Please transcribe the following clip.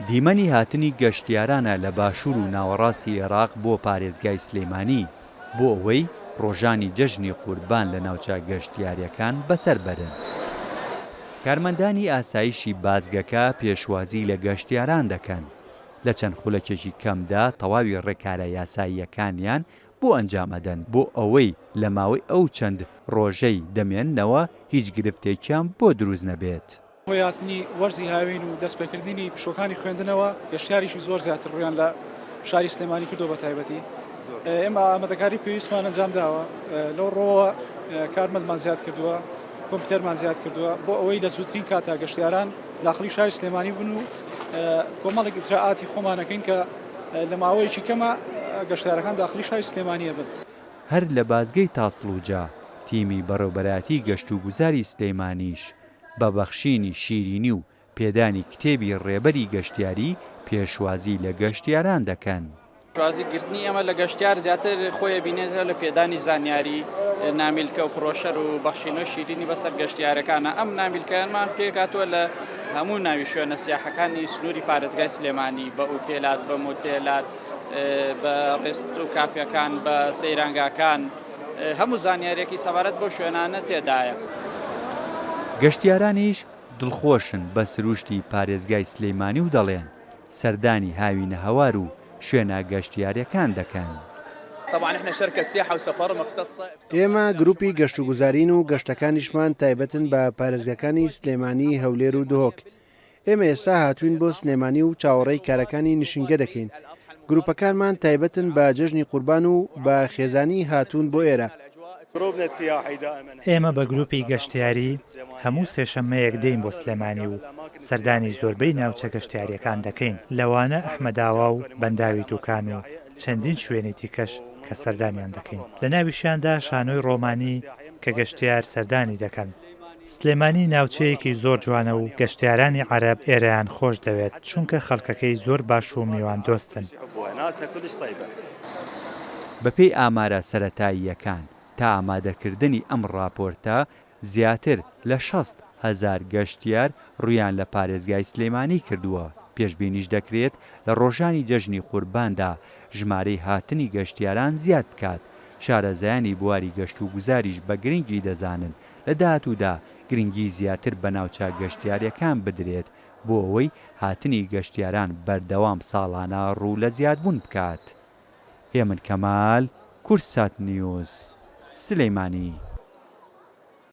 دیمەنی هاتنی گەشتیارانە لە باشوور و ناوەڕاستی عێراق بۆ پارێزگای سلێمانی بۆ ئەوەی ڕۆژانی جەژنی قوربان لە ناوچە گەشتیاریەکان بەسەر بەرن. کارمەندانی ئاسایشی بازگەکە پێشوازی لە گەشتیاران دەکەن. لە چەند خولەکێکی کەمدا تەواوی ڕێکارە یاساییەکانیان بۆ ئەنجام ئەدەن بۆ ئەوەی لە ماوەی ئەو چەند ڕۆژەی دەمێننەوە هیچ گرفتێکیان بۆ دروست نەبێت. هۆیاتنی وەرزی هاوین و دەستپێکردنی پشۆکانی خوێندنەوە گەشتیاریشی زۆر زیاتر ڕویان لە شاری سلێمانی کردو بە تایبەتی. ئێمە ئامادەکاری پێویستمان ئەنجام داوە لەو ڕۆوە کارمەندمان زیاد کردووە، کۆمپیوتەرمان زیاد کردووە بۆ ئەوەی لە زووترین کاتا گەشتیاران داخلی شاری سلێمانی بن و کۆمەڵێک ئیجراعاتی خۆمانەکەین کە لە ماوەیەکی کەمە گەشتیارەکان داخلی شاری سلێمانیە بن. هەر لە بازگەی تاسڵوجا تیمی بەڕێوەبەراتی گەشت و گوزاری سلێمانیش بە بەخشینی شیرینی و پێدانی کتێبی ڕێبەری گەشتیاری پێشوازی لە گەشتیاران دەکەن. شوازیگرتنی ئەمە لە گەشتیار زیاتر خۆی بینێتە لە پێدانی زانیاری نامیلکە و پرۆشەر و بەخشینە شیرینی بەسەر گەشتیارەکانە. ئەم نامیلکەیانمان پێکاتوە لە هەموو ناوی شوێنە سیاحەکانی سنووری پارێزگای سلێمانی بە ئوتێلات، بە مۆتێلات، بە ڕێست و کافیەکان، بە سەیرانگاکان، هەموو زانیارێکی سەبارەت بۆ شوێنانە تێدایە. گەشتیارانیش دڵخۆشن بە سروشتی پارێزگای سلێمانی و دەڵێن سەردانی هاوینە هەوار و شوێنە گەشتیاریەکان دەکەن. ئێمە گروپی گەشت و گوزارین و گەشتەکانیشمان تایبەتن بە پارێزگەکانی سلێمانی، هەولێر و دهۆک. ئێمە ئێستا هاتوین بۆ سلێمانی و چاوەڕێی کارەکانی نشینگە دەکەین. گروپەکانمان تایبەتن بە جەژنی قوربان و بە خێزانی هاتوون بۆ ئێرە. ئێمە بە گروپی گەشتیاری هەموو سێشەممەیەک دەین بۆ سلێمانی و سەردانی زۆربەی ناوچە گەشتیاریەکان دەکەین. لەوانە ئەحمەداوا و بەنداوی دووکان و چەندین شوێنی دیکەش کە سەردانیان دەکەین. لە ناویشیاندا شانۆی ڕۆمانی کە گەشتیار سەردانی دەکەن. سلێمانی ناوچەیەکی زۆر جوانە و گەشتیارانی عەرەب ئێرەیان خۆش دەوێت چونکە خەڵکەکەی زۆر باش و میوان دۆستن. بەپێی ئامارە سەرەتاییەکان تا ئامادەکردنی ئەم راپۆرتە زیاتر لە 60,000 گەشتیار ڕویان لە پارێزگای سلێمانی کردووە. پێشبینیش دەکرێت لە ڕۆژانی جەژنی قورباندا ژمارەی هاتنی گەشتیاران زیاد بکات. شارەزایانی بواری گەشت و گوزاریش بە گرنگی دەزانن لە داهاتوودا گرنگی زیاتر بە ناوچە گەشتیاریەکان بدرێت بۆ ئەوەی هاتنی گەشتیاران بەردەوام ساڵانە ڕوو لە زیادبوون بکات. هێمن کەمال، کورسات نیوز، سلێمانی.